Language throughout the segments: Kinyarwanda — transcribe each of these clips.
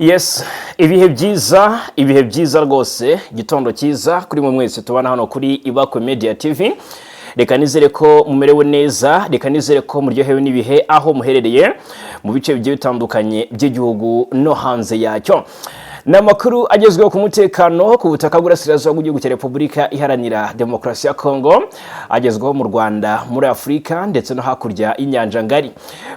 Yes, ibihe byiza rwose, gitondo cyiza kuri mwe mwese tubana hano kuri Ibakwe Media TV. Reka nizere ko mumerewe neza, reka nizere ko muryohewe n'ibihe aho muherereye mu bice bigiye bitandukanye by'igihugu no hanze yacyo. Namakuru agezweho ku mutekano ku butaka bw'Urasirazuba bw'igihugu cya Repubulika Iharanira Demokarasi ya Kongo, agezweho mu Rwanda, muri Afurika ndetse no hakurya y'inyanja ngari.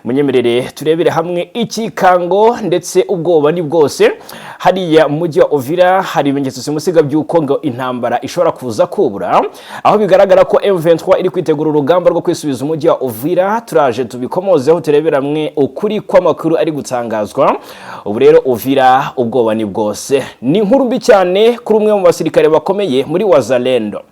Munyemerere turebere hamwe ikikango ndetse ubwoba ni bwose hariya mu mujyi wa Uvira. Hari ibimenyetso simusiga by'uko ngo intambara ishobora kuza kubura, aho bigaragara ko M23 iri kwitegura urugamba rwo kwisubiza umujyi wa Uvira. Turaje tubikomozeho turebera hamwe ukuri kw'amakuru ari gutangazwa. Ubu rero Uvira ubwoba ni bwose. Ni inkuru mbi cyane kuri umwe mu basirikare bakomeye muri Wazalendo,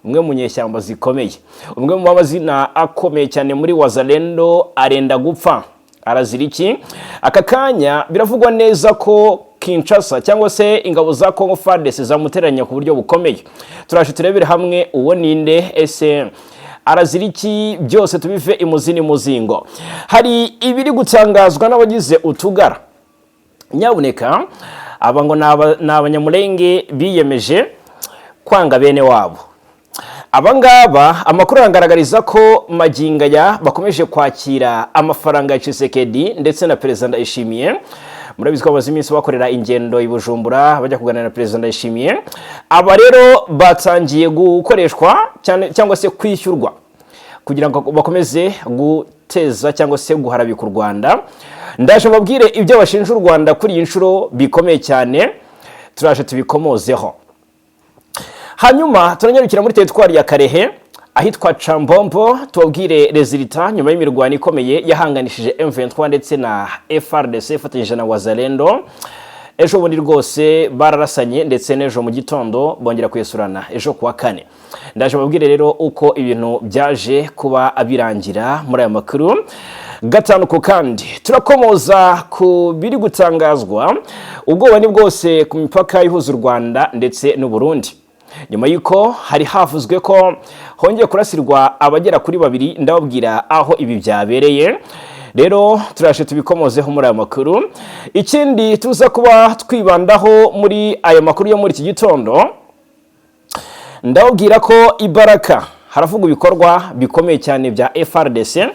umwe mu nyeshyamba zikomeye, umwe mu mabazina akomeye cyane muri Wazalendo arenda gupfa. Arazira iki? Aka kanya biravugwa neza ko Kinshasa cyangwa se ingabo za Congo FARDC zamuteranya ku buryo bukomeye. Turaje turebere hamwe uwo ninde, ese arazira iki? Byose tubive imuzini muzingo. Hari ibiri gutangazwa n'abagize utugara. Nyabuneka aba ngo ni abanyamulenge biyemeje kwanga bene wabo. Abangaba amakuru arangaragariza ko maginga ya bakomeje kwakira amafaranga ya Tshisekedi ndetse na Perezida Ndayishimiye. Murabizi ko abazi iminsi bakorera ingendo i Bujumbura bajya kuganira na Perezida Ndayishimiye. Aba rero batangiye gukoreshwa cyangwa se kwishyurwa kugira ngo bakomeze guteza cyangwa se guharabika u Rwanda. Ndaje mbabwire ibyo bashinja u Rwanda kuri iyi nshuro bikomeye cyane, turaje tubikomozeho. Hanyuma turanyarukira muri teritwari ya Karehe ahitwa Chambombo, tubabwire resultat nyuma y'imirwano ikomeye yahanganishije M23 ndetse na FARDC ifatanyije na Wazalendo. Ejo bundi rwose bararasanye ndetse n'ejo mu gitondo bongera kuyesurana ejo kuwa kane. Ndaje mbabwire rero uko ibintu byaje kuba abirangira muri aya makuru. Gatanu ku kandi turakomoza ku biri gutangazwa. Ubwoba ni bwose ku mipaka ihuza u Rwanda ndetse n'u Burundi, nyuma yuko hari havuzwe ko hongeye kurasirwa abagera kuri 2. Ndababwira aho ibi byabereye. Rero turashe tubikomozeho muri aya makuru. Ikindi tuza kuba twibandaho muri aya makuru yo muri iki gitondo, ndababwira ko Ibaraka haravuga ibikorwa bikomeye cyane bya FARDC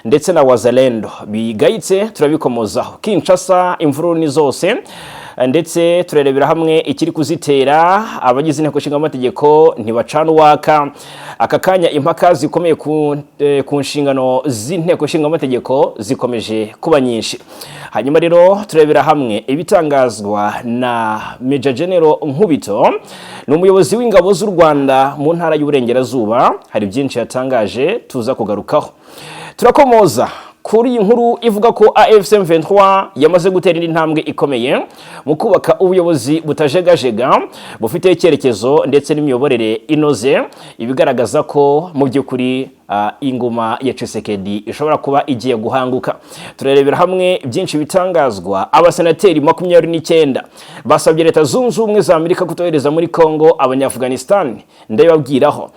ndetse na Wazalendo bigayitse. Turabikomozaho. Kinshasa imvururu ni zose, ndetse turerebera hamwe ikiri kuzitera. Abagize inteko nshinga amategeko ntibacana uwaka. Aka kanya impaka zikomeye ku nshingano z'inteko nshinga amategeko zikomeje kuba nyinshi. Hanyuma rero turebera hamwe ibitangazwa na Major General Nkubito, ni umuyobozi w'ingabo z'u Rwanda mu ntara y'Uburengerazuba. Hari byinshi yatangaje tuza kugarukaho. Turakomoza kuri iyi nkuru ivuga ko AFC M23 yamaze gutera indi ntambwe ikomeye mu kubaka ubuyobozi butajegajega bufite icyerekezo ndetse n'imiyoborere inoze, ibigaragaza ko mu by'ukuri ingoma ya Tshisekedi ishobora kuba igiye guhanguka. Turerebera hamwe byinshi bitangazwa. Abasenateri 29 basabye Leta Zunze Ubumwe za Amerika kutohereza muri Kongo Abanya-Afghanistan. Ndababwiraho.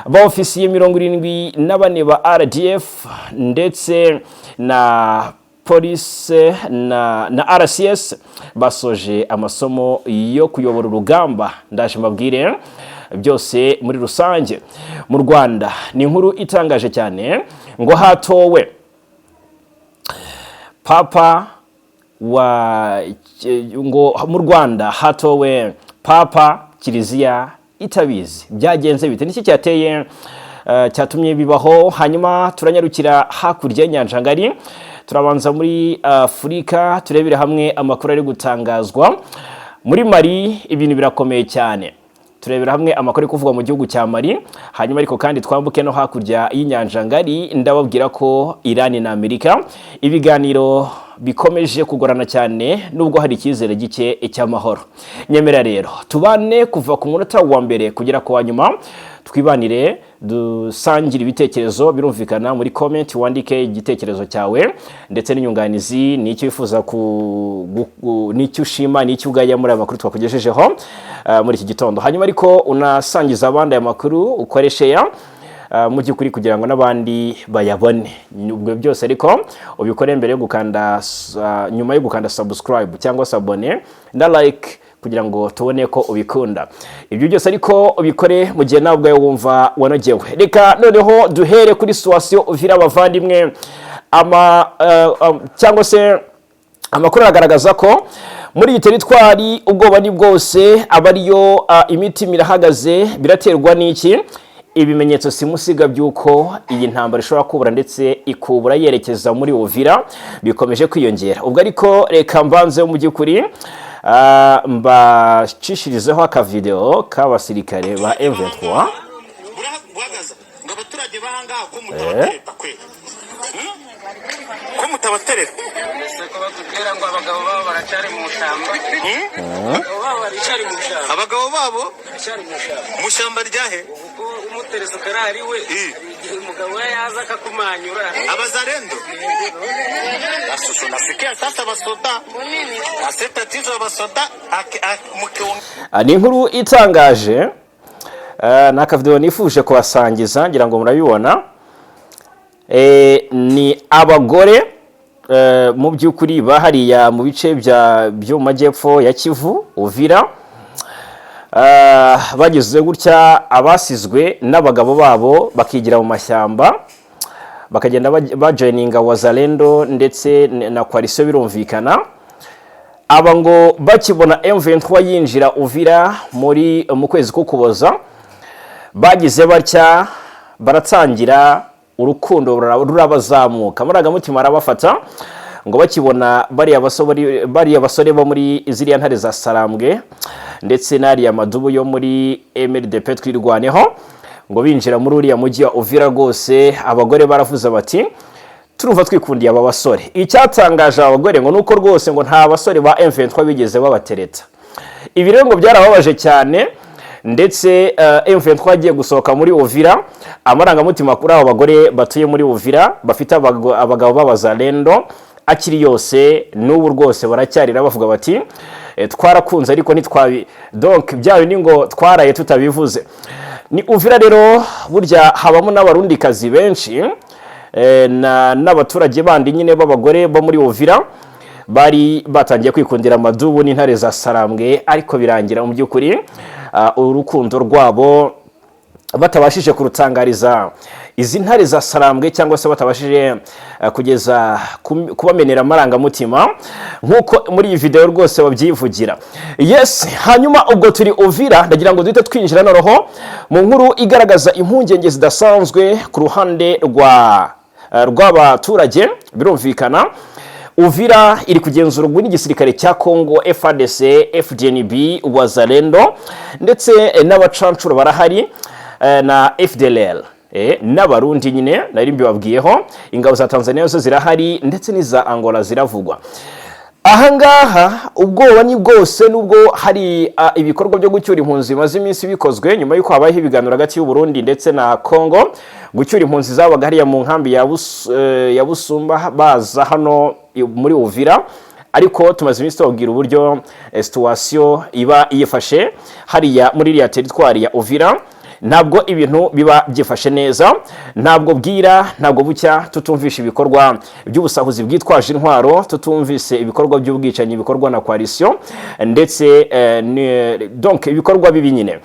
Ba ofisiye 74 ba RDF ndetse na police na RCS basoje amasomo yo kuyobora urugamba. Ndaje mbabwire byose muri rusange. Mu Rwanda ni inkuru itangaje cyane ngo hatowe papa ngo mu Rwanda hatowe papa kiliziya itabizi. Byagenze bite? Niki cyateye cyatumye bibaho? Hanyuma turanyarukira hakurya y'inyanja ngari. Turabanza muri Afurika turebere hamwe amakuru ari gutangazwa. Muri Mali ibintu birakomeye cyane. Turebera hamwe amakuru ari kuvugwa mu gihugu cya Mali. Hanyuma ariko kandi twambuke no hakurya y'inyanja ngari. Ndababwira ko Iran na Amerika ibiganiro bikomeje kugorana cyane nubwo hari icyizere gike cy'amahoro. Nyemera rero tubane kuva ku munota wa mbere kugera ku wa nyuma, twibanire dusangira ibitekerezo. Birumvikana muri comment wandike igitekerezo cyawe ndetse n'inyunganizi, n'icyo wifuza n'icyo ushima n'icyo ugaya muri aya makuru twakugejejeho muri iki gitondo. Hanyuma ariko unasangiza abandi aya makuru, ukoreshe mu by'ukuri kugira ngo n'abandi bayabone. Ubwo byose ariko ubikore mbere yo gukanda nyuma yo gukanda subscribe cyangwa se abone na like kugira ngo tubone ko ubikunda. Ibyo byose ariko ubikore mu gihe nawe ubwawe wumva wanogewe. Reka noneho duhere kuri situation Uvira abavandimwe cyangwa se amakuru agaragaza ko muri iyi teritwari ubwoba ni bwose, abariyo imitima irahagaze. Biraterwa n'iki? Ibimenyetso simusiga by'uko iyi ntambara ishobora kubura ndetse ikubura yerekeza muri Uvira bikomeje kwiyongera. Ubwo ariko reka mbanze mu by'ukuri mbacishirizeho akavideo k'abasirikare ba M23 ko mutabaterera seko batubwira ngo abagabo babo baracari mu shamba. Abagabo babo baracari mu shamba ryahe ubwo umuterezo karari we umugabo yaza akakumanyura abazarendo asusu nasikia sasa basoda aseta tizo basoda ni inkuru itangaje. Nakavideo nifuje kubasangiza ngira ngo murabibona. Ni abagore mu by'ukuri bahariya mu bice byo mu majyepfo ya Kivu Uvira, bageze gutya abasizwe n'abagabo babo bakigira mu mashyamba bakagenda bajoininga Wazalendo ndetse na coalition birumvikana. Aba ngo bakibona M23 yinjira Uvira mu kwezi k'Ukuboza, bagize batya baratangira urukundo rurabazamuka, amarangamutima arabafata ngo bakibona bariya basore bo muri ziriya ntare za Sarambwe ndetse n'ariya madubu yo muri MRDP twirwaneho ngo binjira muri uriya mujyi wa Uvira rwose. Abagore baravuze bati turumva twikundiye aba basore. Icyatangaje abagore ngo nuko rwose ngo nta basore ba M23 bigeze babatereta. Ibi rero ngo byarababaje cyane, ndetse M23 agiye gusohoka muri Uvira, amarangamutima kuri abo bagore batuye muri Uvira bafite abagabo b'abazalendo akiri yose n'ubu rwose baracyarira bavuga bati twarakunze ariko ntitwabi donc byawe ni ngo twaraye tutabivuze. Ni Uvira rero burya habamo n'abarundikazi benshi n'abaturage bandi nyine b'abagore bo muri Uvira bari batangiye kwikundira amadubu n'intare za Sarambwe, ariko birangira mu by'ukuri urukundo rwabo batabashije kurutangariza izi ntare za Sarambwe cyangwa se batabashije kugeza kubamenera amarangamutima nk'uko muri iyi video rwose babyivugira. Yes, hanyuma ubwo turi Uvira ndagira ngo duhite twinjira noneho mu nkuru igaragaza impungenge zidasanzwe ku ruhande rw'abaturage birumvikana. Uvira iri kugenzurwa n'igisirikare cya Congo FARDC, FDNB, Wazalendo ndetse n'abacancuro barahari na FDLR n'abarundi nyine nari mbibabwiyeho. Ingabo za Tanzania zo zirahari ndetse n'iza Angola ziravugwa. Ahangaha ubwoba ni bwose, nubwo hari ibikorwa byo gucyura impunzi bimaze iminsi bikozwe nyuma y'uko habayeho ibiganiro hagati y'u Burundi ndetse na Congo. Gucyura impunzi zabaga hariya mu nkambi ya Busumba baza hano muri Uvira, ariko tumaze iminsi tubabwira uburyo situation iba yifashe hariya muri iriya teritwari ya Uvira. Ntabwo ibintu biba byifashe neza, ntabwo bwira ntabwo bucya tutumvisha ibikorwa by'ubusahuzi bwitwaje intwaro, tutumvise ibikorwa by'ubwicanyi bikorwa na coalition ndetse donc ibikorwa bibi nyine.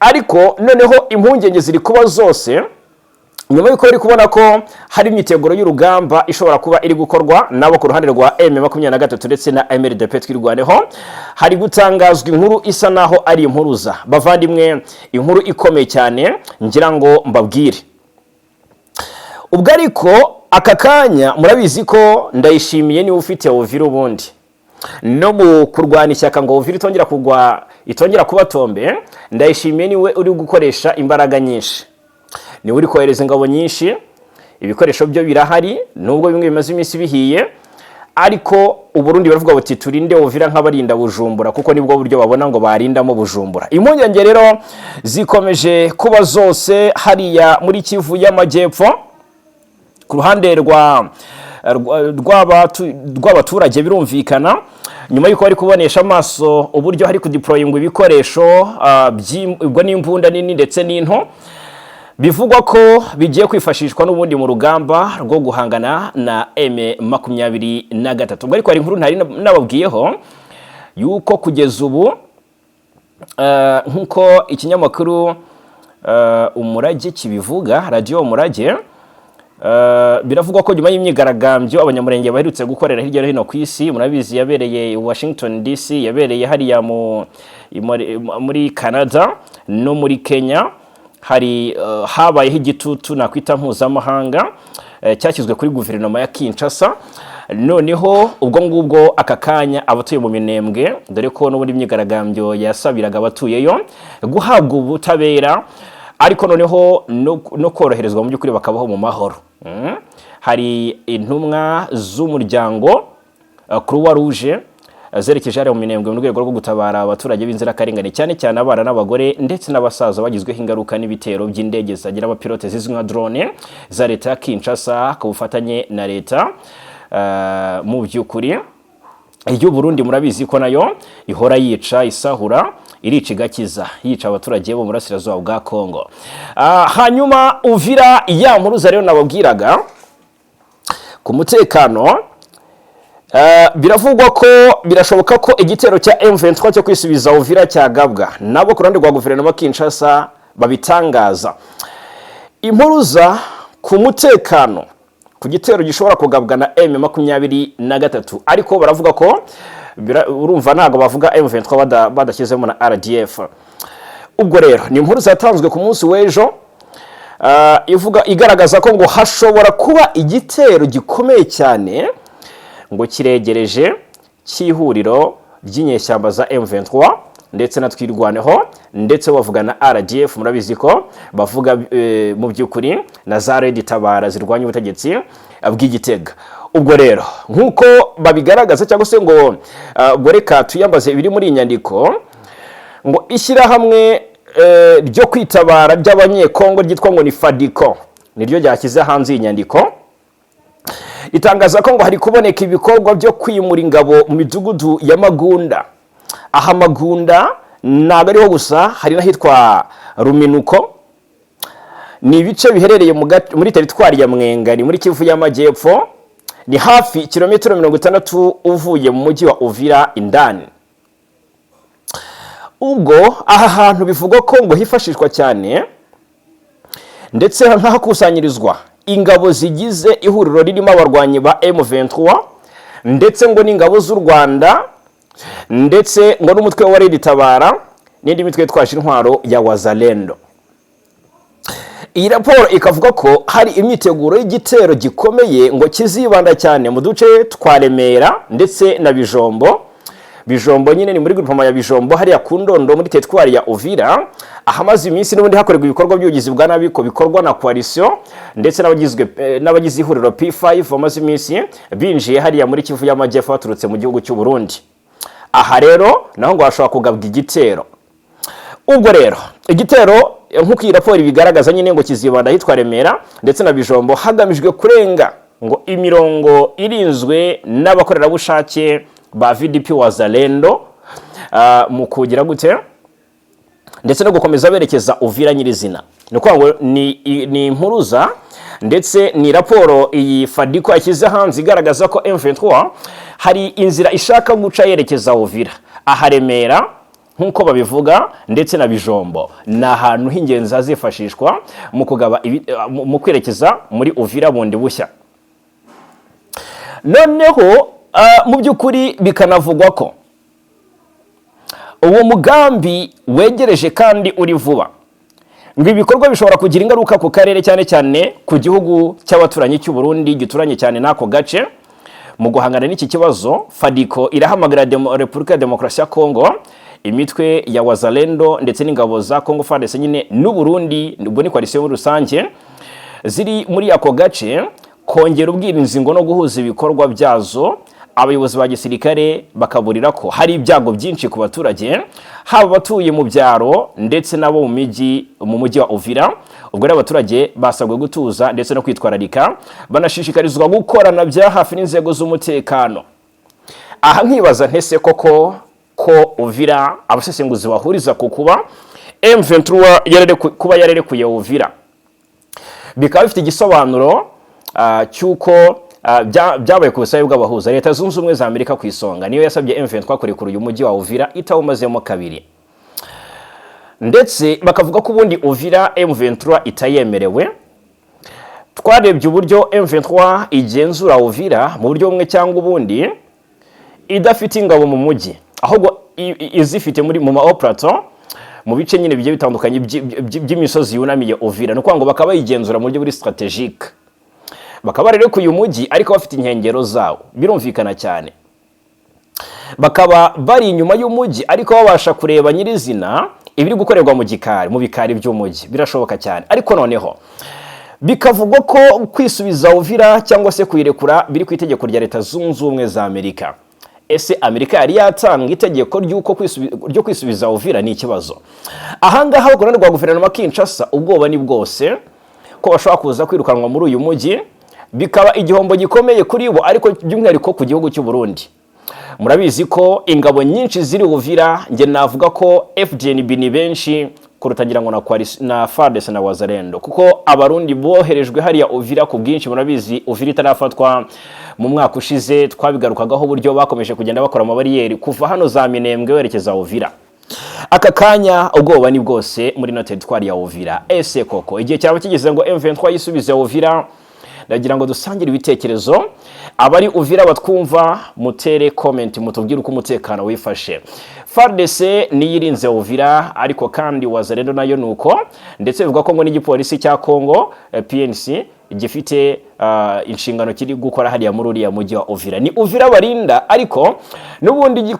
Ariko noneho impungenge ziri kuba zose nyuma y'uko bari kubona ko hari imyiteguro y'urugamba ishobora kuba iri gukorwa nabo ku ruhande rwa M23 ndetse na MRDP twirwaneho. Hari gutangazwa inkuru isa naho ari impuruza bavandimwe, inkuru ikomeye cyane ngira ngo mbabwire. Ubwo ariko aka kanya murabizi ko Ndayishimiye niwe ufite Uvira ubundi no mu kurwana ishyaka ngo Uvira itongera kuba tombe. Ndayishimiye niwe uri gukoresha imbaraga nyinshi, ni uri kohereza ingabo nyinshi, ibikoresho byo birahari nubwo bimwe bimaze iminsi bihiye, ariko Uburundi baravuga bati turinde Uvira nk'abarinda Bujumbura kuko nibwo buryo babona ngo barindamo Bujumbura. Impungenge rero zikomeje kuba zose hariya muri Kivu y'Amajyepfo ku ruhande rw'abaturage birumvikana, nyuma y'uko bari kubonesha amaso uburyo hari kudeployingwa ibikoresho ubwo n'imbunda nini ndetse n'into bivugwa ko bigiye kwifashishwa n'ubundi mu rugamba rwo guhangana na M23. Ubwo ariko hari inkuru ntari nababwiyeho yuko kugeza ubu nkuko ikinyamakuru Umurage kibivuga, radio Umurage, biravugwa ko nyuma y'imyigaragambyo abanyamurenge baherutse gukorera hirya no hino ku isi, murabizi yabereye Washington DC, yabereye hariya muri Canada no muri Kenya, hari habayeho igitutu nakwita mpuzamahanga cyashyizwe kuri guverinoma ya Kinshasa. Noneho ubwo ngubwo aka kanya abatuye mu Minembwe, dore ko n'ubundi imyigaragambyo yasabiraga abatuyeyo guhabwa ubutabera, ariko noneho no koroherezwa mu by'ukuri bakabaho mu mahoro. Hari intumwa z'umuryango Croix Rouge zerekeje hariya mu Minembwe mu rwego rwo gutabara abaturage b'inzirakarengane, cyane cyane abana n'abagore ndetse n'abasaza bagizweho ingaruka n'ibitero by'indege zagira abapilote zizwi nka drone za leta ya Kinshasa ku bufatanye na leta. Mu by'ukuri iyo Burundi murabizi ko nayo ihora yica, isahura, irica igakiza, yica abaturage bo mu burasirazuba bwa Kongo. Hanyuma Uvira, ya mpuruza rero nababwiraga ku mutekano, biravugwa ko birashoboka ko igitero cya M23 cyo kwisubiza Uvira cyagabwa, nabo ku ruhande rwa guverinoma Kinshasa babitangaza. Impuruza ku mutekano ku gitero gishobora kugabwa na M23, ariko baravuga ko urumva ntago bavuga M23 badashyizemo na RDF. Ubwo rero ni impuruza yatanzwe ku munsi w'ejo, igaragaza ko ngo hashobora kuba igitero gikomeye cyane ngo kiregereje cy'ihuriro ry'inyeshyamba za M23 ndetse na Twirwaneho, ndetse bavuga na RDF. Murabizi ko bavuga mu by'ukuri na za Red Tabara zirwanya ubutegetsi bw'Igitega. Ubwo rero nkuko babigaragaza, cyangwa se ngo reka tuyambaze ibiri muri inyandiko, ngo ishyirahamwe ryo kwitabara by'abanyekongo ryitwa ngo ni FADICO niryo ryashyize hanze inyandiko, itangaza ko ngo hari kuboneka ibikorwa byo kwimura ingabo mu midugudu ya Magunda. Aha Magunda ntabwo ariho gusa, hari n'ahitwa Ruminuko, ni ibice biherereye muri teritwari ya Mwenga, ni muri Kivu y'Amajyepfo, ni hafi kilometero 60 uvuye mu mujyi wa Uvira indani. Ubwo aha hantu bivugwa ko ngo hifashishwa cyane ndetse nk'ahakusanyirizwa ingabo zigize ihuriro ririmo abarwanyi ba M23 ndetse ngo n'ingabo z'u Rwanda ndetse ngo n'umutwe wa Red Tabara n'indi mitwe twashe intwaro ya Wazalendo. Iyi raporo ikavuga ko hari imyiteguro y'igitero gikomeye ngo kizibanda cyane mu duce twa Remera ndetse na Bijombo. Bijombo nyine ni muri groupement ya Bijombo hariya ku Ndondo muri teritwari ya Uvira, ahamaze iminsi n'ubundi hakorerwa ibikorwa by'ubugizi bwa nabi ko bikorwa na coalition ndetse n'abagize ihuriro P5 bamaze iminsi binjiye hariya muri Kivu y'Amajyepfo baturutse mu gihugu cy'u Burundi. Aha rero naho ngo hashobora kugabwa igitero. Ubwo rero igitero nk'uko iyi raporo bigaragaza nyine ngo kizibanda hitwa Remera ndetse na Bijombo, hagamijwe kurenga ngo imirongo irinzwe n'abakorerabushake ba VDP Wazalendo mu kugira gute ndetse no gukomeza berekeza Uvira nyirizina. Ni kwa ngo ni impuruza ndetse ni raporo iyi FADICO yashyize hanze igaragaza ko M23 hari inzira ishaka guca yerekeza Uvira. Aha Remera nkuko babivuga ndetse na Bijombo ni ahantu h'ingenzi hazifashishwa mu kugaba mu kwerekeza muri Uvira bundi bushya. Noneho mu by'ukuri bikanavugwa ko uwo mugambi wegereje kandi uri vuba, ngo ibikorwa bishobora kugira ingaruka ku karere cyane cyane ku gihugu cy'abaturanyi cy'u Burundi gituranye cyane n'ako gace. Mu guhangana n'iki kibazo, FADICO irahamagara Repubulika ya Demokarasi ya Kongo, imitwe ya Wazalendo ndetse n'ingabo za Kongo FARDC nyine n'u Burundi, ubwo ni coalition muri rusange ziri muri ako gace, kongera ubwirinzi ngo no guhuza ibikorwa byazo. Abayobozi ba gisirikare bakaburira ko hari ibyago byinshi ku baturage, haba batuye mu byaro ndetse nabo mu mujyi wa Uvira. Ubwo rero abaturage basabwe gutuza ndetse no kwitwararika, banashishikarizwa gukorana bya hafi n'inzego z'umutekano. Aha nkibaza ntese koko ko Uvira abasesenguzi bahuriza ku kuba M23 yarerekuye Uvira bikaba bifite igisobanuro cy'uko byabaye ku busabe bw'abahuza. Leta Zunze Ubumwe za Amerika ku isonga niyo yasabye M23 kurekura uyu mujyi wa Uvira itawumazemo kabiri, ndetse bakavuga ko ubundi Uvira M23 itayemerewe. Twarebye uburyo M23 igenzura Uvira mu buryo bumwe cyangwa ubundi idafite ingabo mu mujyi, ahubwo izifite mu maoperato mu bice nyine bigiye bitandukanye by'imisozi yunamiye Uvira. Nuko ngo bakaba bayigenzura mu buryo buri strategique, bakaba rero ku uyu mujyi ariko bafite inkengero zawo, birumvikana cyane. Bakaba bari inyuma y'umujyi ariko babasha kureba nyirizina ibiri gukorerwa mu bikari by'umujyi, birashoboka cyane. Ariko noneho bikavugwa ko kwisubiza Uvira cyangwa se kuyirekura biri ku itegeko rya Leta Zunze Ubumwe za Amerika. Ese Amerika yari yatanga itegeko ryo kwisubiza Uvira? Ni ikibazo. Ahangaha uruhande rwa guverinoma Kinshasa ubwoba ni bwose ko bashobora kuza kwirukanwa muri uyu mujyi, bikaba igihombo gikomeye kuri bo, ariko by'umwihariko ku gihugu cy'u Burundi. Murabizi ko ingabo nyinshi ziri Uvira, nge navuga ko FDNB ni benshi kurutangira ngo na FARDC na Wazalendo, kuko abarundi boherejwe hariya Uvira ku bwinshi. Murabizi Uvira itarafatwa mu mwaka ushize, twabigarukagaho uburyo bakomeje kugenda bakora amabariyeri kuva hano za Minembwe werekeza Uvira. Aka kanya ubwoba ni bwose muri no teritwari ya Uvira. Ese koko igihe cyaba kigeze ngo M23 yisubize Uvira? Ndagira ngo dusangire ibitekerezo. Abari Uvira batwumva mutere comment mutubwire uko umutekano wifashe. FARDC niyirinze Uvira, ariko kandi Wazalendo nayo nuko, ndetse bivuga ko ngo n'igipolisi cya Kongo PNC gifite inshingano kiri gukora hariya muri uriya mujyi wa Uvira. Ni Uvira barinda, ariko n'ubundi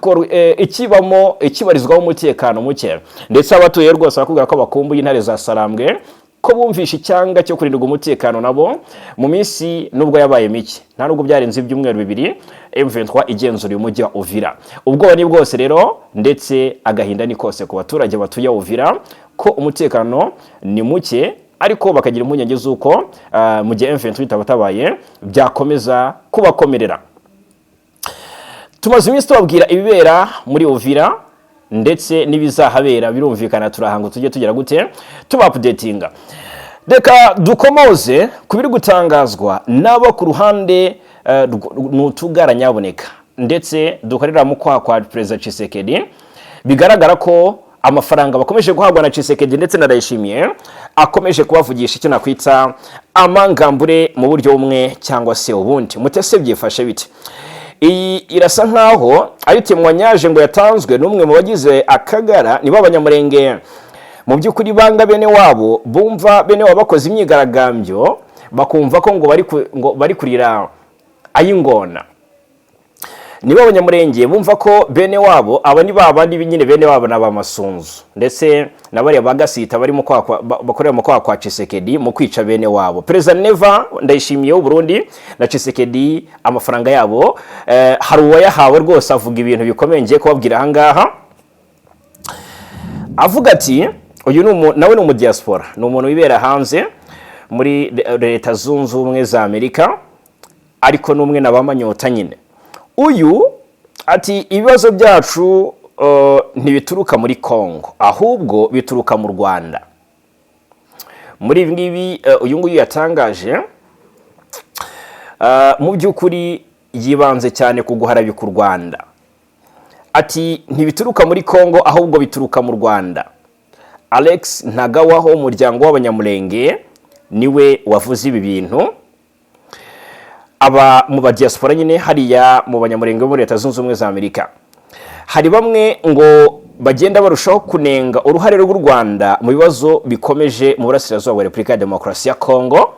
ikibarizwaho umutekano muke, ndetse abatuye rwose bakubwira ko bakumbuye intare za Sarambwe, ko bumvisha icyanga cyo kurindirwa umutekano nabo mu minsi nubwo yabaye mike, nta nubwo byarenze ibyumweru bibiri M23 igenzura umujyi wa Uvira. Ubwoba ni bwose rero, ndetse agahinda ni kose ku baturage batuye Uvira ko umutekano ni muke, ariko bakagira impungenge z'uko mu gihe M23 itabatabaye byakomeza kubakomerera. Tumaze iminsi tubabwira ibibera muri Uvira ndetse n'ibizahabera, birumvikana turahanga tujye tugera gute tuba updatinga. Reka dukomoze kubiri gutangazwa nabo ku ruhande n'utugara nyaboneka, ndetse dukorera mu kwa President Tshisekedi. Bigaragara ko amafaranga bakomeje guhabwa na Tshisekedi ndetse na Ndayishimiye akomeje kubavugisha icyo nakwita amangambure mu buryo bumwe cyangwa se ubundi. Mutese byifashe bite? Iyi irasa nkaho ari temwanyaje ngo yatanzwe n'umwe mu bagize Akagara, nibo Abanyamurenge mu by'ukuri banga bene wabo, bumva bene wabo bakoze imyigaragambyo, bakumva ko ngo bari kurira ayingona. Nibo Abanyamurenge bumva ko bene wabo aba ni babandi binyine bene wabo n'abamasunzu, ndetse nabari bagasita barimo bakorera mu kwa Tshisekedi mu kwica bene wabo. President Neva Ndayishimiye w'u Burundi na Tshisekedi amafaranga yabo hari uwayahawe rwose, avuga ibintu bikomeye ngiye kubabwira ahangaha. Avuga ati uyu nawe ni umu diaspora, ni umuntu wibera hanze muri Leta Zunze Ubumwe za Amerika, ariko n'umwe nabamanyota nyine. Uyu ati ibibazo byacu ntibituruka muri Kongo, ahubwo bituruka mu Rwanda. Muri ibi ngibi uyu nguyu yatangaje, mu by'ukuri yibanze cyane ku guharabika u Rwanda. Ati ntibituruka muri Kongo ahubwo bituruka mu Rwanda. Alex Ntagawa wo umuryango w'Abanyamurenge niwe wavuze ibi bintu. Aba mu diaspora nyine hariya mu Banyamurenge muri Leta Zunze Ubumwe za Amerika, hari bamwe ngo bagenda barushaho kunenga uruhare rw'u Rwanda mu bibazo bikomeje mu burasirazuba bwa Repubulika ya Demokarasi ya Kongo.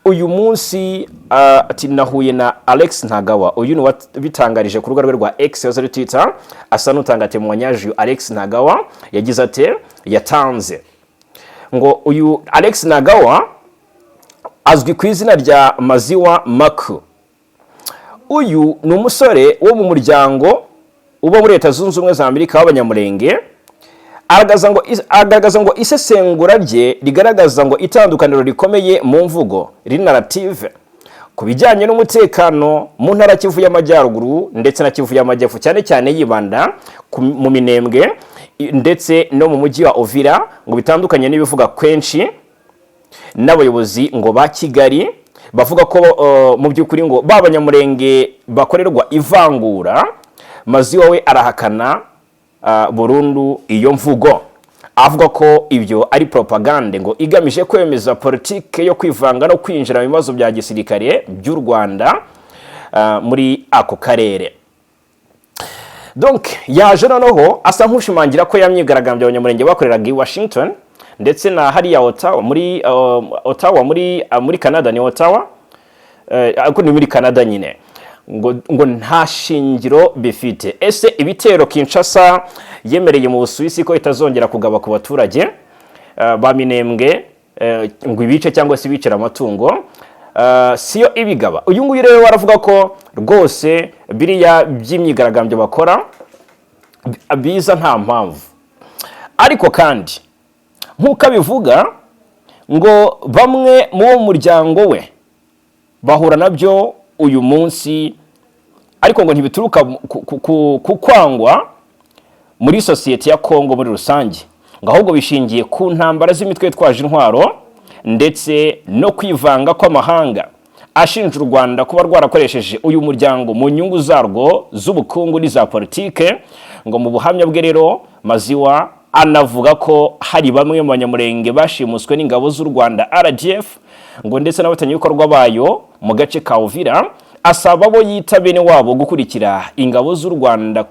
Uyu munsi ati nahuye na Alex Ntagawa, uyu ni bitangarije ku rubuga rwe rwa X yazari Twitter, asa n'utanga temwanyaje. Alex Ntagawa yagize ate yatanze ngo uyu Alex Ntagawa azwi ku izina rya Maziwa Maku. Uyu ni umusore wo mu muryango uba muri Leta Zunze Ubumwe za Amerika w'Abanyamurenge. Agaragaza ngo isesengura rye rigaragaza ngo itandukaniro rikomeye mu mvugo narrative ku bijyanye n'umutekano mu ntara Kivu y'Amajyaruguru ndetse na Kivu y'Amajyepfo, cyane cyane yibanda mu Minembwe ndetse no mu mujyi wa Uvira, ngo bitandukanye n'ibivuga kwenshi n'abayobozi ngo ba Kigali bavuga ko mu by'ukuri ngo b'abanyamurenge bakorerwa ivangura. Maziwa we arahakana burundu iyo mvugo, avuga ko ibyo ari propagande ngo igamije kwemeza politike yo kwivanga no kwinjira mu bibazo bya gisirikare by'u Rwanda muri ako karere. Donc yaje noneho asa nk'ushimangira ko yamyigaragambye abanyamurenge bakoreraga i Washington ndetse na hariya Ottawa muri Canada, ni Ottawa ariko ni muri Canada nyine, ngo nta shingiro bifite. Ese ibitero Kinshasa yemereye mu Busuwisi ko itazongera kugaba ku baturage ba Minembwe ngo ibice cyangwa se bicira amatungo siyo ibigaba. Uyu nguyu rero waravuga ko rwose biriya by'imyigaragambyo bakora biza nta mpamvu, ariko kandi nk'uko abivuga ngo bamwe mu muryango we bahura nabyo uyu munsi, ariko ngo ntibituruka ku kwangwa muri sosiyete ya Kongo muri rusange, ngo ahubwo bishingiye ku ntambara z'imitwe yitwaje intwaro ndetse no kwivanga kw'amahanga ashinja u Rwanda kuba rwarakoresheje uyu muryango mu nyungu zarwo z'ubukungu n'iza politike. Ngo mu buhamya bwe rero Maziwa anavuga ko hari bamwe mu banyamurenge bashimuswe n'ingabo z'u Rwanda RDF ngo ndetse n'abatangabikorwa bayo mu gace ka Uvira. Asaba bo yita bene wabo gukurikira ingabo z'u Rwanda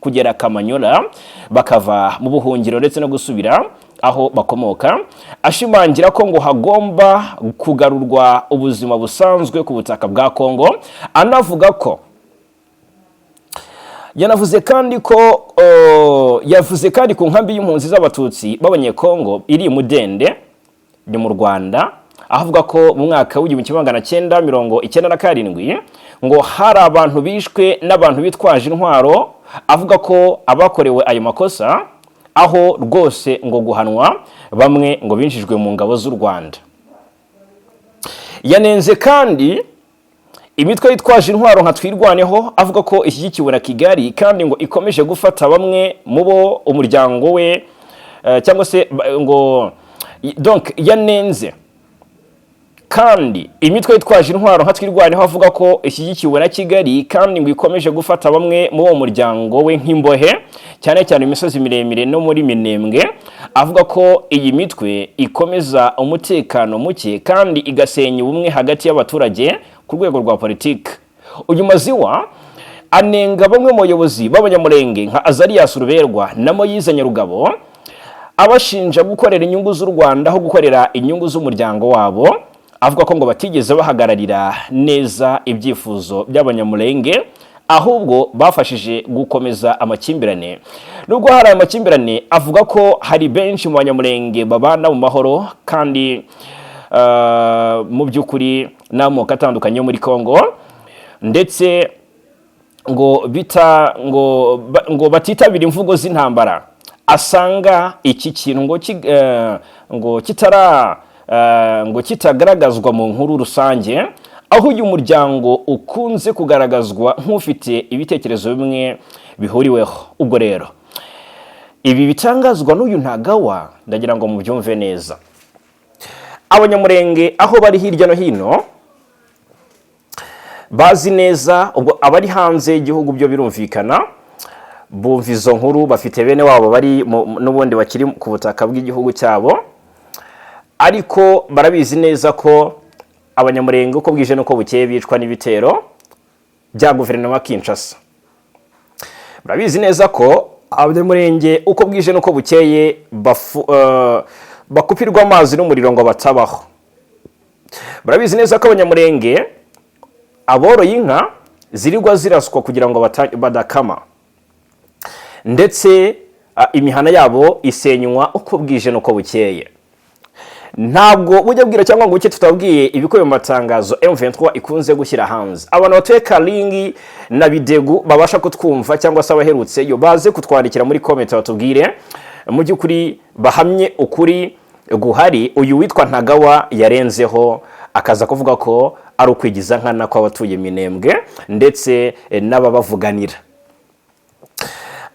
kugera Kamanyola bakava mu buhungiro ndetse no gusubira aho bakomoka. Ashimangira ko ngo hagomba kugarurwa ubuzima busanzwe ku butaka bwa Kongo. Anavuga ko yavuze kandi ku nkambi y'impunzi z'abatutsi b'abanyekongo iri Mudende ni mu Rwanda, avuga ko mu mwaka w'1997 ngo hari abantu bishwe n'abantu bitwaje intwaro. Avuga ko abakorewe ayo makosa aho rwose ngo guhanwa, bamwe ngo binjijwe mu ngabo z'u Rwanda. Yanenze kandi imitwe yitwaje intwaro nka Twirwaneho, avuga ko ishyigikiwe na Kigali kandi ngo ikomeje gufata bamwe mu bo umuryango we cyangwa se ngo donc yanenze kandi imitwe yitwaje intwaro nka Twirwaneho, avuga ko ishyigikiwe na Kigali kandi ngo ikomeje gufata bamwe mu bo umuryango we nk'imbohe, cyane cyane imisozi miremire no muri Minembwe. Avuga ko iyi mitwe ikomeza umutekano muke kandi igasenya ubumwe hagati y'abaturage ku rwego rwa politiki. Uyu Maziwa anenga bamwe mu bayobozi b'abanyamurenge nka Azarias Ruberwa na Moyize Nyarugabo, abashinja gukorera inyungu z'u Rwanda aho gukorera inyungu z'umuryango wabo. Avuga ko ngo batigeze bahagararira neza ibyifuzo by'abanyamurenge, ahubwo bafashije gukomeza amakimbirane. Nubwo hari amakimbirane, avuga ko hari benshi mu banyamurenge babana mu mahoro kandi mu by'ukuri n'amoko atandukanye muri Kongo, ndetse ngo batitabira imvugo z'intambara. Asanga iki kintu ngo kitagaragazwa mu nkuru rusange, aho uyu muryango ukunze kugaragazwa nk'ufite ibitekerezo bimwe bihuriweho. Ubwo rero ibi bitangazwa n'uyu Ntagawa ndagira ngo mubyumve neza. Abanyamurenge aho bari hirya no hino bazi neza, ubwo abari hanze y'igihugu byo birumvikana, bumva izo nkuru, bafite bene wabo bari n'ubundi bakiri ku butaka bw'igihugu cyabo, ariko barabizi neza ko abanyamurenge uko bwije nuko bukeye bicwa n'ibitero bya guverinoma Kinshasa. Barabizi neza ko abanyamurenge uko bwije nuko bukeye bakupirwa amazi n'umuriro ngo batabaho. Barabizi neza ko abanyamurenge aboroye inka zirirwa ziraswa kugira ngo badakama, ndetse imihana yabo isenywa uko bwije nuko bukeye. Ntabwo bujya bwira cyangwa ngo uke tutabwiye ibikubiye mu matangazo M23 ikunze gushyira hanze. Abantu batuye Kalingi na Bidegu babasha kutwumva cyangwa se abaherutse yo baze kutwandikira muri comment batubwire mu by'ukuri bahamye ukuri guhari. Uyu witwa Ntagawa yarenzeho akaza kuvuga ko ari ukwigiza nkana kwa batuye Minembwe ndetse n'ababavuganira.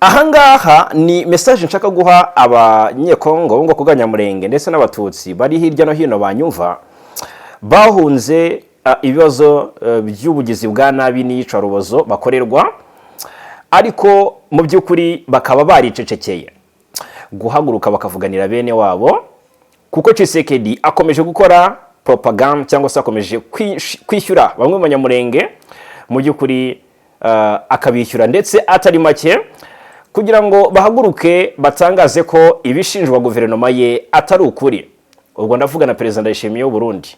ahangaha ni message nshaka guha abanyekongo ngo kuganyamurenge ndetse n'abatutsi bari hirya no hino banyumva bahunze ibibazo by'ubugizi bwa nabi n'iyicarubozo bakorerwa, ariko mu by'ukuri bakaba baricecekeye guhaguruka bakavuganira bene wabo, kuko Tshisekedi akomeje gukora propaganda cyangwa se akomeje kwishyura bamwe mu banyamurenge, mu by'ukuri akabishyura ndetse atari make, kugira ngo bahaguruke batangaze ko ibishinjwa guverinoma ye atari ukuri. Ubwo ndavuga na Perezida Ndayishimiye w'u Burundi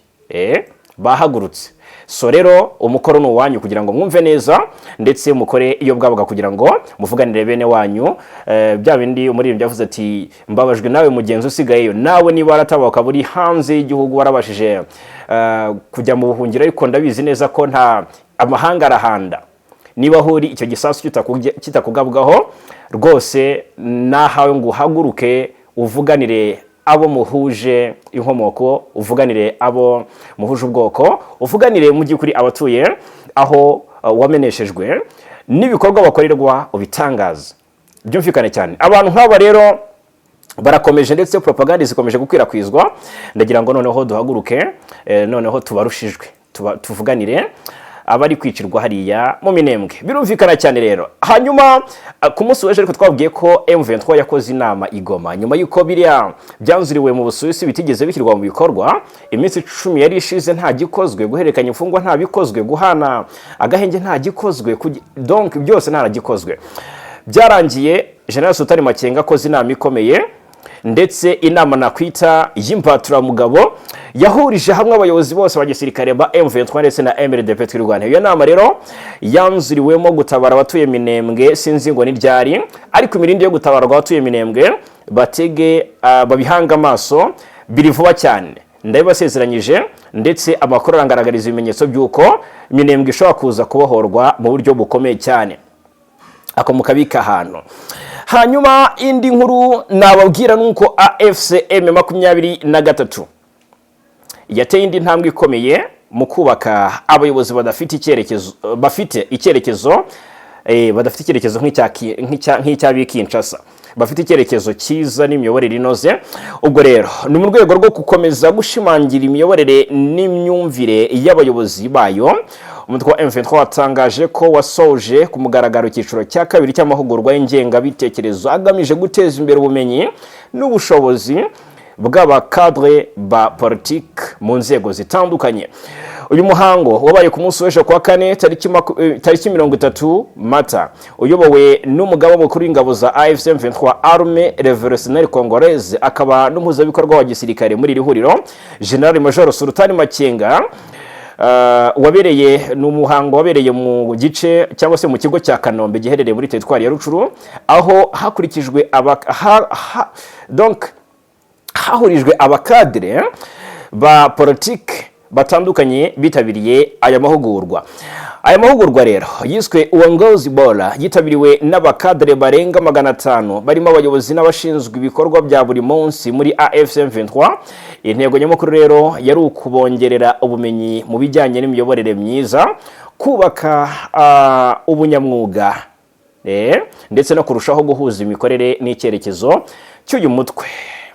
bahagurutse. So rero umukoro ni uwanyu kugira ngo mwumve neza ndetse mukore iyo bwabaga kugira ngo muvuganire bene wanyu. Bya bindi umuririmbyi yavuze ati mbabajwe nawe mugenzi usigayeyo, nawe niba waratabaka buri hanze y'igihugu warabashije kujya mu buhungiro, ariko ndabizi neza ko nta amahanga arahanda. Niba huri icyo gisasu kitakugabwaho rwose, nahawe ngo uhaguruke uvuganire abo muhuje inkomoko, uvuganire abo muhuje ubwoko, uvuganire mu by'ukuri abatuye aho wameneshejwe n'ibikorwa bakorerwa ubitangaza. Byumvikane cyane. Abantu nk'aba rero barakomeje ndetse propaganda zikomeje gukwirakwizwa. Ndagira ngo noneho duhaguruke, noneho tubarushijwe tuvuganire abari kwicirwa hariya mu Minembwe. Birumvikana cyane rero. Hanyuma ku munsi w'ejo ariko twabwiye ko M23 yakoze inama igoma nyuma yuko biriya byanzuriwe mu Busuwisi bitigeze bishyirwa mu bikorwa. Iminsi 10 yari ishize nta gikozwe, guhererekanya imfungwa nta bikozwe, guhana agahenge nta gikozwe, donc byose nta gikozwe. Byarangiye General Sultan Makenga akoze inama ikomeye, ndetse inama nakwita y'impatura mugabo yahurije hamwe abayobozi bose ba gisirikare ba M23 ndetse na MRDP twirwana. Iyo nama rero yanzuriwemo gutabara abatuye Minembwe, sinzi ngo ni ryari, ariko imirindi yo gutabara abatuye Minembwe batege babihanga amaso biri vuba cyane. Ndabibasezeranyije, ndetse amakuru arangaragariza ibimenyetso by'uko Minembwe ishobora kuza kubohorwa mu buryo bukomeye cyane, ako mukabika ahantu. Hanyuma indi nkuru nababwira nuko AFC M23 yateye indi ntambwe ikomeye mu kubaka abayobozi badafite icyerekezo, bafite icyerekezo nk'icya Kinshasa, bafite icyerekezo cyiza n'imiyoborere inoze. Ubwo rero ni mu rwego rwo gukomeza gushimangira imiyoborere n'imyumvire y'abayobozi bayo. Umutwe wa M23 watangaje ko wasoje ku mugaragaro icyiciro cya kabiri cy'amahugurwa y'ingengabitekerezo agamije guteza imbere ubumenyi n'ubushobozi bw'abakadre ba politique mu nzego zitandukanye. Uyu muhango wabaye ku munsi w'ejo kwa kane tariki 30 Mata, uyobowe n'umugaba mukuru w'ingabo za AFC M23 Armée Révolutionnaire Congolaise, akaba n'umuhuzabikorwa wa gisirikare muri iri huriro General Major Sultan Makenga. Wabereye n'umuhango wabereye mu gice cyangwa se mu kigo cya Kanombe giherereye muri teritwari ya Rucuru, aho hakurikijwe donc hahurijwe abakadre ba politique batandukanye bitabiriye aya mahugurwa. Aya mahugurwa rero yiswe uongozi bora, yitabiriwe n'abakadre barenga 500 barimo abayobozi n'abashinzwe ibikorwa bya buri munsi muri AFC M23. Intego nyamukuru rero yari ukubongerera ubumenyi mu bijyanye n'imiyoborere myiza, kubaka ubunyamwuga ndetse no kurushaho guhuza imikorere n'icyerekezo cy'uyu mutwe.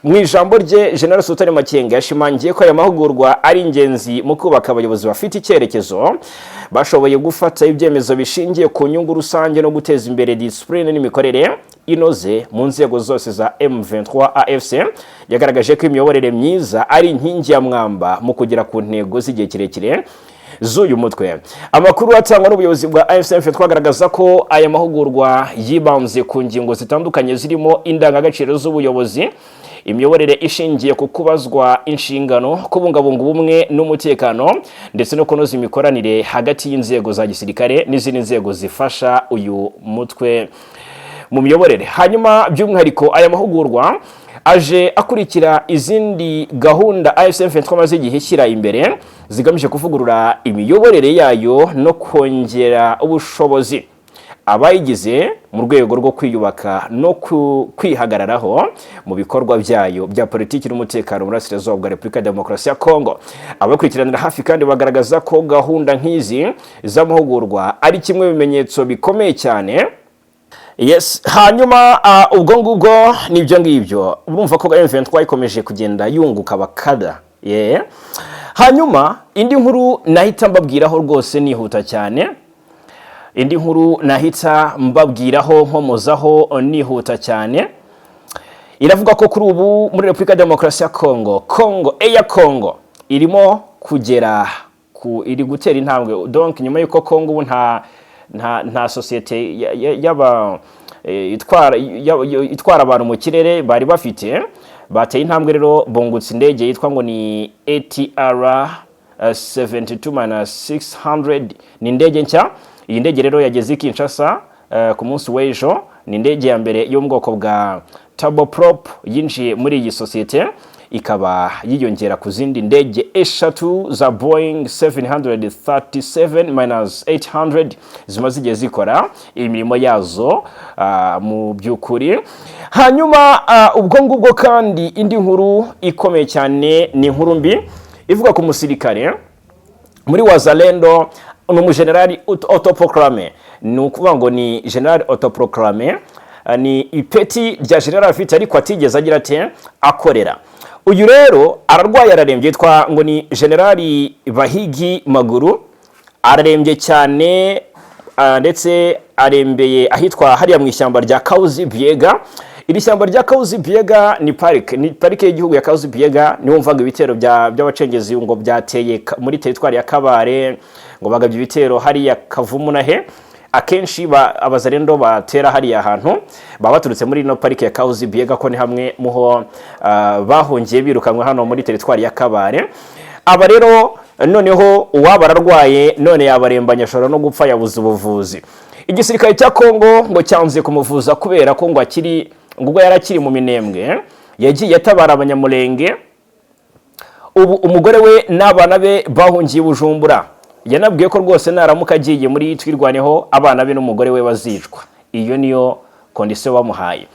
Mu ijambo rye General Sultan Makenga yashimangiye ko aya mahugurwa ari ingenzi mu kubaka abayobozi bafite icyerekezo, bashoboye gufata ibyemezo bishingiye ku nyungu rusange no guteza imbere discipline n'imikorere inoze mu nzego zose za M23 AFC. Yagaragaje ko imiyoborere myiza ari inkingi ya mwamba mu kugera ku ntego z'igihe kirekire z'uyu mutwe. Amakuru atangwa n'ubuyobozi bwa AFC M23 agaragaza ko aya mahugurwa yibanze ku ngingo zitandukanye zirimo indangagaciro z'ubuyobozi, imiyoborere ishingiye ku kubazwa inshingano, kubungabunga ubumwe n'umutekano, ndetse no kunoza imikoranire hagati y'inzego za gisirikare n'izindi nzego zifasha uyu mutwe mu miyoborere. Hanyuma by'umwihariko aya mahugurwa aje akurikira izindi gahunda AFC M23 maze igihe ishyira imbere zigamije kuvugurura imiyoborere yayo no kongera ubushobozi abayigize mu rwego rwo kwiyubaka no kwihagararaho mu bikorwa byayo bya politiki n'umutekano mu burasirazuba bwa Repubulika ya Demokarasi ya Kongo. Abakurikiranira hafi kandi bagaragaza ko gahunda nk'izi z'amahugurwa ari kimwe mu bimenyetso bikomeye cyane Yes, hanyuma ubwo ngubwo nibyo ngibyo urumva ko M23 ikomeje kugenda yunguka bakada. Hanyuma indi nkuru nahita mbabwiraho rwose nihuta cyane. Indi nkuru nahita mbabwiraho nkomozaho nihuta cyane. Iravuga ko kuri ubu muri Republika Demokarasi ya Congo Air Congo irimo kugera iri gutera intambwe. Donc nyuma yuko Congo ubu nta societe yaba itwara abantu mu kirere bari bafite, bateye intambwe rero bungutse indege yitwa ngo ni ATR 72-600. ni indege nshya. Iyi ndege rero yageze Kinshasa ku munsi w'ejo. ni indege ya mbere yo mu bwoko bwa turboprop yinjiye muri iyi societe, ikaba yiyongera ku zindi ndege eshatu za Boeing 737-800 zimaze igihe zikora imirimo yazo mu by'ukuri. Hanyuma ubwo ngubwo kandi indi nkuru ikomeye cyane ni inkuru mbi ivuga ku musirikare muri Wazalendo, ni umujenerali autoproclame. ni ukuvuga ngo ni general autoproclame, ni ipeti rya general afite ariko atigeze agira ate akorera. Uyu rero ararwaye, ararembye, yitwa ngo ni generali Bahigi Maguru. Ararembye cyane ndetse arembeye ahitwa hariya mu ishyamba rya Kauzi Biega. Iri shyamba rya Kauzi Biega ni parike y'igihugu ya Kauzi Biega. Niho mvaga ibitero by'abacengezi ngo byateye muri teritwari ya Kabare, ngo bagabye ibitero hariya Kavumu na he. Akenshi abazarendo batera hariya hantu baba baturutse muri no parike ya Kauzi Biega, ko ni hamwe muho bahongiye birukanwe hano muri teritwari ya Kabare. Aba rero noneho uwaba ararwaye none yabarembanya, ashobora no gupfa, yabuze ubuvuzi. Igisirikare cya Kongo ngo cyanze kumuvuza kubera ko ngo ubwo yarakiri mu minembwe, yagiye atabara abanyamulenge. Ubu umugore we n'abana be bahungiye Bujumbura. Yanabwiye ko rwose naramuka agiye muri twirwaneho abana be n'umugore we bazicwa. Iyo niyo kondisiyo bamuhaye.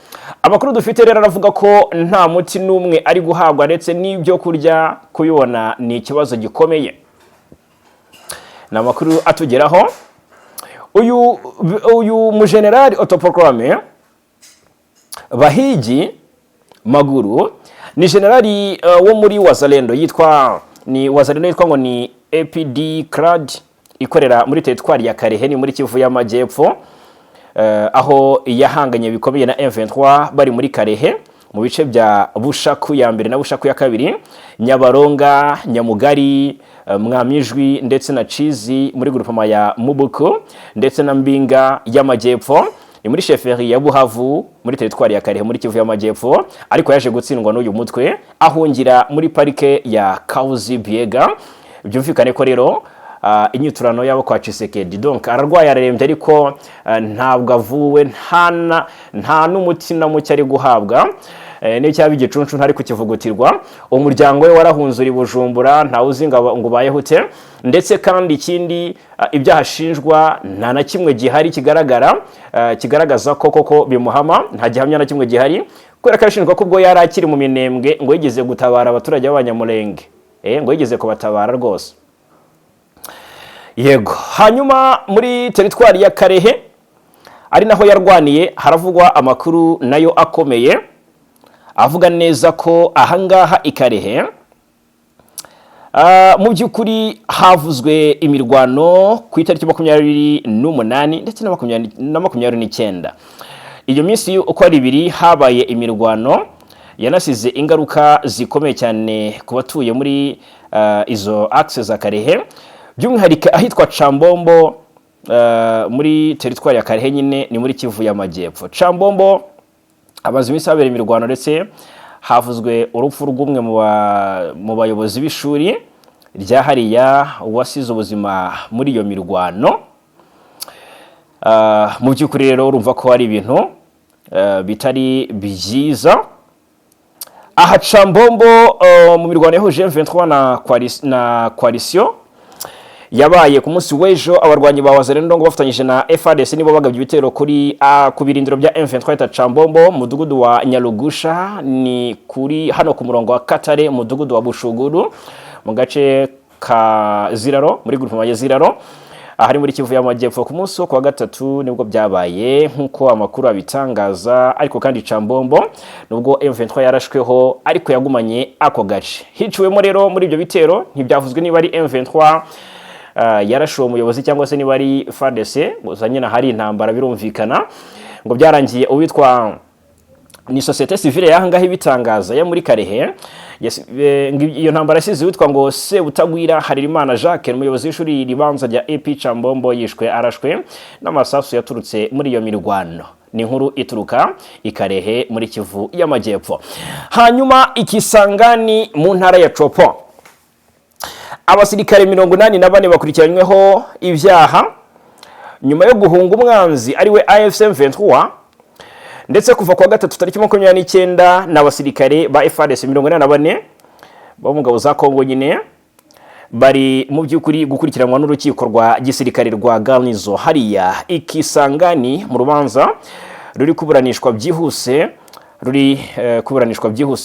Amakuru dufite rero aravuga ko nta muti n'umwe ari guhabwa, ndetse n'ibyo kurya kubibona ni ikibazo gikomeye. Ni amakuru atugeraho. Uyu mujenerali autoproclame Bahigi Maguru ni generali wo muri Wazalendo, yitwa ngo ni APD CRAD, ikorera muri teritwari ya Karehe ni muri Kivu y'Amajyepfo, aho yahanganye bikomeye na M23 bari muri Karehe mu bice bya Bushaku ya mbere na Bushaku ya kabiri, Nyabaronga, Nyamugari, Mwamijwi ndetse na Chizi muri grupama ya Mubuku, ndetse na Mbinga y'Amajyepfo ni muri sheferi ya Buhavu muri teritwari ya Karehe muri Kivu y'Amajyepfo. Ariko yaje gutsindwa n'uyu mutwe ahungira muri parike ya Kauzi Biega. Byumvikane ko rero inyiturano yabo kwa Tshisekedi. Donc ararwaye, ararembye, ariko ntabwo avuwe, nta n'umuti na muke ari guhabwa. N'icyaba igicuncu ntari kukivugutirwa. Umuryango we warahunzura Bujumbura, ntawe uzi ngo bayehute. Ndetse kandi ikindi ibyahashinjwa nta na kimwe gihari kigaragaza ko koko bimuhama. Nta gihamya na kimwe gihari, kubera ko ashinjwa ko ubwo yari akiri mu minembwe ngo yigeze gutabara abaturage b'abanyamulenge. Ngo yigeze kubatabara rwose. Yego. Hanyuma muri teritwari ya Karehe ari naho yarwaniye, haravugwa amakuru nayo akomeye avuga neza ko ahangaha Ikarehe mu by'ukuri havuzwe imirwano ku itariki 28 ndetse na 29. Iyo minsi uko ari ibiri habaye imirwano yanasize ingaruka zikomeye cyane ku batuye muri izo access za Karehe, by'umwihariko ahitwa Chambombo muri teritwari ya Karehe nyine ni muri Kivu y'Amajyepfo. Chambombo abazi iminsi habera imirwano, ndetse havuzwe urupfu rw'umwe mu bayobozi b'ishuri rya hariya wasize ubuzima muri iyo mirwano. Mu by'ukuri rero urumva ko hari ibintu bitari byiza. Aha Chambombo mu mirwano yahuje M23 na coalition yabaye ku munsi w'ejo. Abarwanyi ba Wazalendo ngo bafatanyije na FARDC nibo bagabye ibitero ku birindiro bya M23 ta Chambombo, mudugudu wa Nyalugusha, ni kuri hano ku murongo wa Katare, mudugudu wa Bushuguru, mu gace ka Ziraro muri groupe ya Ziraro. ahari muri Kivu y'Amajyepfo ku munsi wo kwa gatatu nibwo byabaye nkuko amakuru abitangaza, ariko kandi Chambombo nubwo M23 yarashweho ariko yagumanye ako gace. Hiciwemo rero muri ibyo bitero ntibyavuzwe niba ari M23 yarashuwe umuyobozi cyangwa se niba ari FARDC, gusa nyine hari intambara birumvikana ngo byarangiye uwitwa ni societe civile yahangaho ibitangaza ya muri Karehe. Iyo ntambara yasize witwa ngo Sebutagwira Harerimana Jacques, umuyobozi w'ishuri ribanza rya EP Chambombo, yishwe arashwe n'amasasu yaturutse muri iyo mirwano. Ni inkuru ituruka Ikarehe muri Kivu y'Amajyepfo. Hanyuma Ikisangani mu ntara ya Chopo, abasirikare 84 bakurikiranyweho ibyaha nyuma yo guhunga umwanzi ariwe AFC M23, ndetse kuva kwa gatatu tariki 29 n'abasirikare ba FARDC 84 bo mu ngabo za Kongo nyine bari mu by'ukuri gukurikiranwa n'urukiko rwa gisirikare rwa Garnizo hariya Ikisangani mu rubanza ruri kuburanishwa byihuse.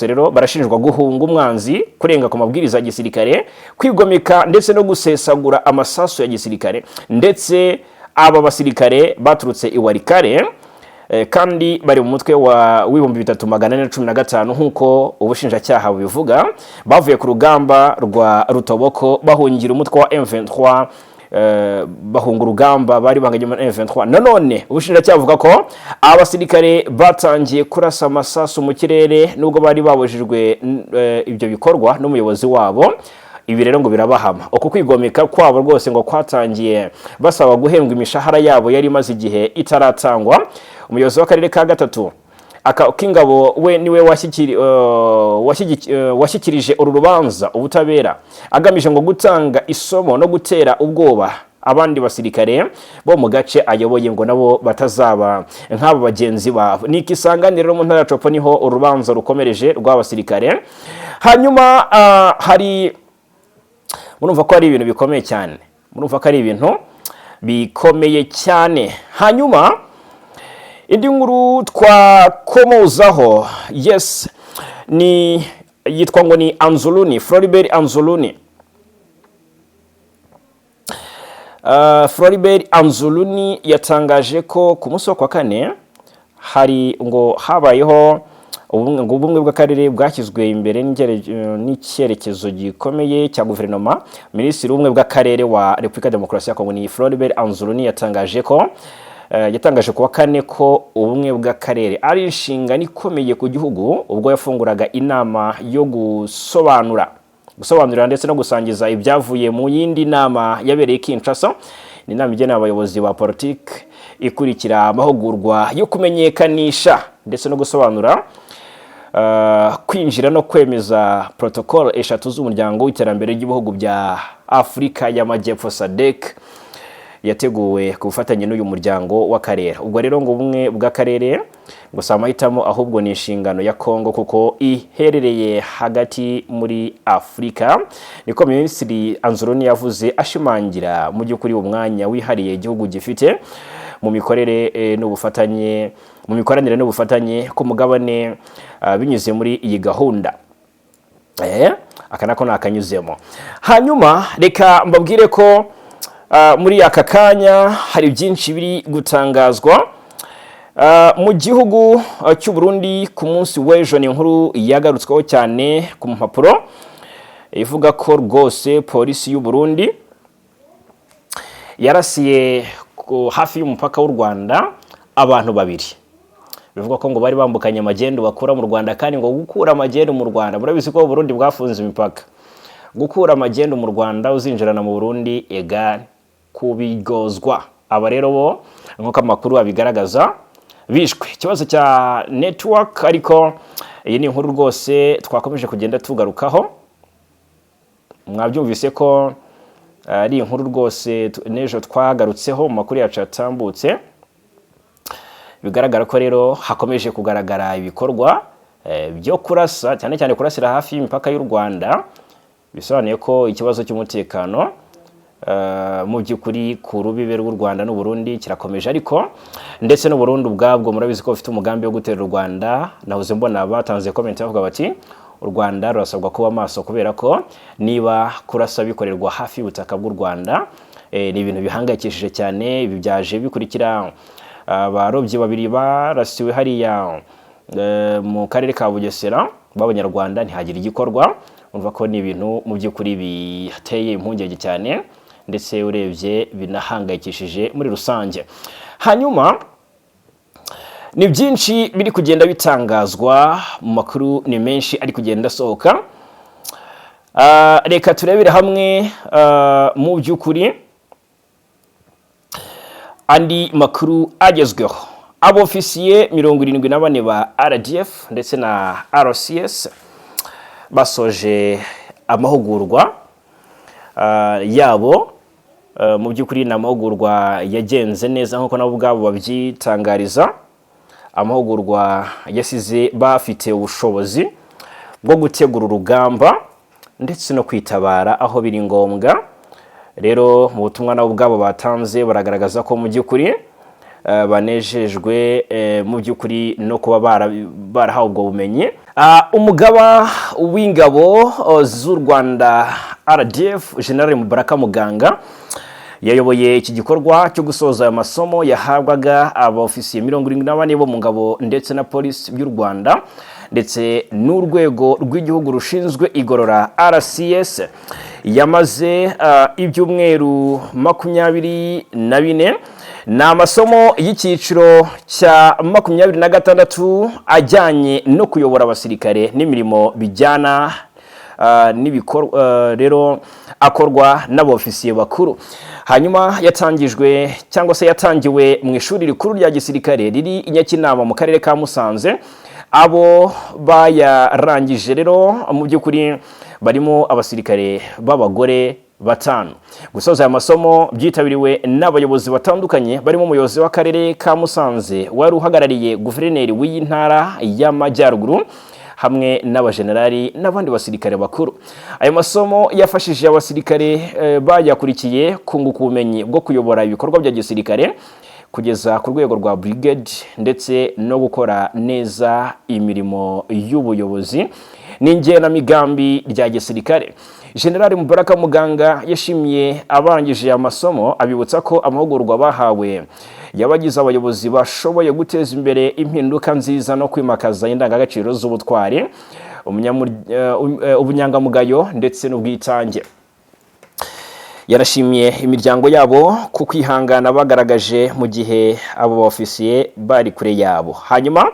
Rero barashinjwa guhunga umwanzi, kurenga ku mabwiriza ya gisirikare, kwigomeka ndetse no gusesagura amasasu ya gisirikare, ndetse aba basirikare baturutse Iwarikare kandi bari mu mutwe wa 3415 nkuko ubushinjacyaha bubivuga. Bavuye ku rugamba rwa Rutoboko bahungira umutwe wa M23, bahunga urugamba bari banganye mu M23. Nanone ubushinjacyaha buvuga ko abasirikare batangiye kurasa amasasu mu kirere nubwo bari babujijwe ibyo bikorwa n'umuyobozi wabo. Ibi rero ngo birabahama. Uko kwigomeka kwabo rwose ngo kwatangiye basaba guhembwa imishahara yabo yari maze igihe itaratangwa. Umuyobozi w'akarere ka gatatu k'ingabo we niwe washyikirije uru rubanza ubutabera agamije ngo gutanga isomo no gutera ubwoba abandi basirikare bo mu gace ayoboye ngo nabo batazaba nk'abo bagenzi babo. Ni Ikisangani rero mu ntara ya Chopo niho urubanza rukomereje rw'abasirikare. Hanyuma hari murumva ko ari ibintu bikomeye cyane. Hanyuma indi nkuru twakomozaho ni yitwa ngo ni Anzuluni, Floribert Anzuluni. Floribert Anzuluni yatangaje ko ku munsi wa kwa kane hari ngo habayeho ubumwe bw'akarere bwashyizwe imbere n'icyerekezo gikomeye cya guverinoma. Minisitiri w'ubumwe bw'akarere wa Repubulika Demokarasi ya Kongo ni Floribert Anzuluni yatangaje kuwa kane ko ubumwe bw'akarere ari inshingano ikomeye ku gihugu, ubwo yafunguraga inama yo gusobanurira ndetse no gusangiza ibyavuye mu yindi nama yabereye Kinshasa. Ni inama igenewe abayobozi ba politiki ikurikira amahugurwa yo kumenyekanisha ndetse no gusobanura kwinjira no kwemeza protocol 3 z'umuryango w'iterambere ry'ibihugu bya Afrika y'Amajyepfo SADC yateguwe ku bufatanye n'uyu muryango w'akarere. Ubwo rero ngo ubumwe bw'akarere gusa amahitamo ahubwo ni inshingano ya Kongo kuko iherereye hagati muri Afrika, niko Minisitiri Anzuluni yavuze, ashimangira mu by'ukuri umwanya wihariye igihugu gifite mu mikoranire n'ubufatanye ku mugabane binyuze muri iyi gahunda. Aka nako nakanyuzemo. Hanyuma reka mbabwire ko muri aka kanya hari byinshi biri gutangazwa mu gihugu cy'u Burundi. Ku munsi w'ejo ni inkuru yagarutsweho cyane ku mpapuro ivuga ko rwose polisi y'u Burundi yarasiye hafi y'umupaka w'u Rwanda abantu babiri. Bivuga ko ngo bari bambukanye amagendo bakura mu Rwanda, kandi ngo gukura amagendo mu Rwanda, murabizi ko Burundi bwafunze imipaka. Gukura amagendo mu Rwanda uzinjirana mu Burundi ega kubigozwa. Aba rero bo nk'uko amakuru abigaragaza bishwe ikibazo cya network, ariko iyi ni inkuru rwose twakomeje kugenda tugarukaho. Mwabyumvise ko ari inkuru rwose n'ejo twagarutseho mu makuru yacu yatambutse. Bigaragara ko rero hakomeje kugaragara ibikorwa byo kurasa, cyane cyane kurasira hafi y'imipaka y'u Rwanda. Bisobanuye ko ikibazo cy'umutekano mu by'ukuri ku rubibe rw'u Rwanda n'u Burundi kirakomeje, ariko ndetse n'u Burundi ubwabwo murabizi ko bafite umugambi wo gutera u Rwanda. Nahoze mbona batanze comment bavuga bati u Rwanda rurasabwa kuba maso, kubera ko niba kurasa bikorerwa hafi y'ubutaka bw'u Rwanda ni ibintu bihangayikishije cyane. Ibi byaje bikurikira abarobyi babiri barasiwe hariya mu karere ka Bugesera b'Abanyarwanda ntihagira igikorwa. Urumva ko ni ibintu mu by'ukuri biteye impungenge cyane ndetse urebye binahangayikishije muri rusange. Hanyuma ni byinshi biri kugenda bitangazwa mu makuru, ni menshi ari kugenda asohoka. Reka turebere hamwe mu by'ukuri andi makuru agezweho. Abofisiye 74 ba RDF ndetse na RCS basoje amahugurwa yabo. Mu by'ukuri ni amahugurwa yagenze neza nk'uko nabo ubwabo babyitangariza. Amahugurwa yasize bafite ubushobozi bwo gutegura urugamba ndetse no kwitabara aho biri ngombwa. Rero mu butumwa nabo ubwabo batanze baragaragaza ko mu by'ukuri banejejwe mu by'ukuri no kuba barahawe ubwo bumenyi. Umugaba w'ingabo z'u Rwanda RDF General Mubaraka Muganga yayoboye iki gikorwa cyo gusoza aya masomo yahabwaga abofisiye 74 bo mu ngabo ndetse na polisi by'u Rwanda ndetse n'urwego rw'igihugu rushinzwe igorora RCS. Yamaze ibyumweru 24 ni amasomo y'icyiciro cya 26 ajyanye no kuyobora abasirikare n'imirimo bijyana n'ibikorwa rero akorwa n'abofisiye bakuru. Hanyuma yatangijwe cyangwa se yatangiwe mu ishuri rikuru rya gisirikare riri i Nyakinama mu karere ka Musanze. Abo bayarangije rero mu by'ukuri barimo abasirikare b'abagore 5. Gusoza aya masomo byitabiriwe n'abayobozi batandukanye barimo umuyobozi w'akarere ka Musanze wari uhagarariye guverineri w'iyi ntara y'Amajyaruguru hamwe n'abajenerali n'abandi basirikare bakuru. Ayo masomo yafashije abasirikare bayakurikiye kunguka ubumenyi bwo kuyobora ibikorwa bya gisirikare kugeza ku rwego rwa brigade ndetse no gukora neza imirimo y'ubuyobozi n'ingenamigambi rya gisirikare. General Mubaraka Muganga yashimiye abarangije amasomo abibutsa ko amahugurwa bahawe yabagize abayobozi bashoboye guteza imbere impinduka nziza no kwimakaza indangagaciro z'ubutwari, ubunyangamugayo ndetse n'ubwitange. Yarashimiye imiryango yabo ku kwihangana bagaragaje mu gihe abo ofisiye bari kure yabo. Hanyuma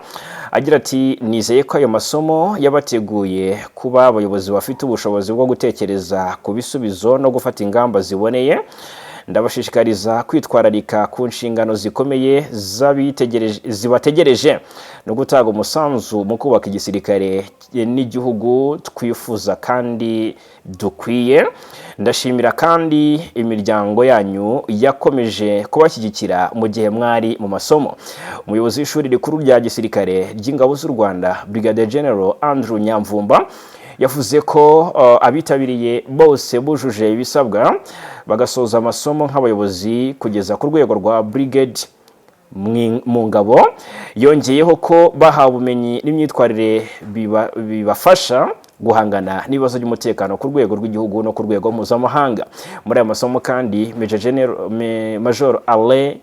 agira ati nizeye ko ayo masomo yabateguye kuba abayobozi bafite ubushobozi bwo gutekereza ku bisubizo no gufata ingamba ziboneye. Ndabashishikariza kwitwararika ku nshingano zikomeye zibategereje no gutanga umusanzu mu kubaka igisirikare n'igihugu twifuza kandi dukwiye. Ndashimira kandi imiryango yanyu yakomeje kubashyigikira mu gihe mwari mu masomo. Umuyobozi w'ishuri rikuru rya gisirikare ry'ingabo z'u Rwanda Brigadier General Andrew Nyamvumba yavuze ko abitabiriye bose bujuje ibisabwa bagasoza amasomo nk'abayobozi kugeza ku rwego rwa brigade mu ngabo. Yongeyeho ko bahawe ubumenyi n'imyitwarire bibafasha guhangana n'ibibazo by'umutekano ku rwego rw'igihugu no ku rwego mpuzamahanga. Muri aya masomo kandi Major Alain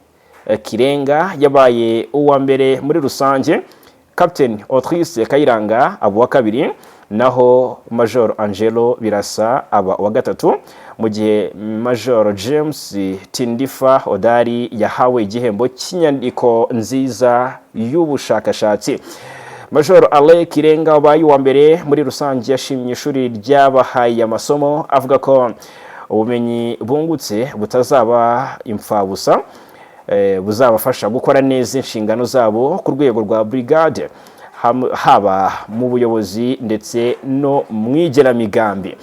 Kirenga yabaye uwa mbere muri rusange, Captain Autrice Kayiranga aba uwa kabiri, naho Major Angelo Birasa aba uwa gatatu, mu gihe Major James Tindifa Odari yahawe igihembo cy'inyandiko nziza y'ubushakashatsi. Major Alain Kirenga wabaye uwa mbere muri rusange yashimye ishuri ryabahaye amasomo avuga ko ubumenyi bungutse butazaba imfabusa, buzabafasha gukora neza inshingano zabo ku rwego rwa brigade haba mu buyobozi ndetse no mu igenamigambi.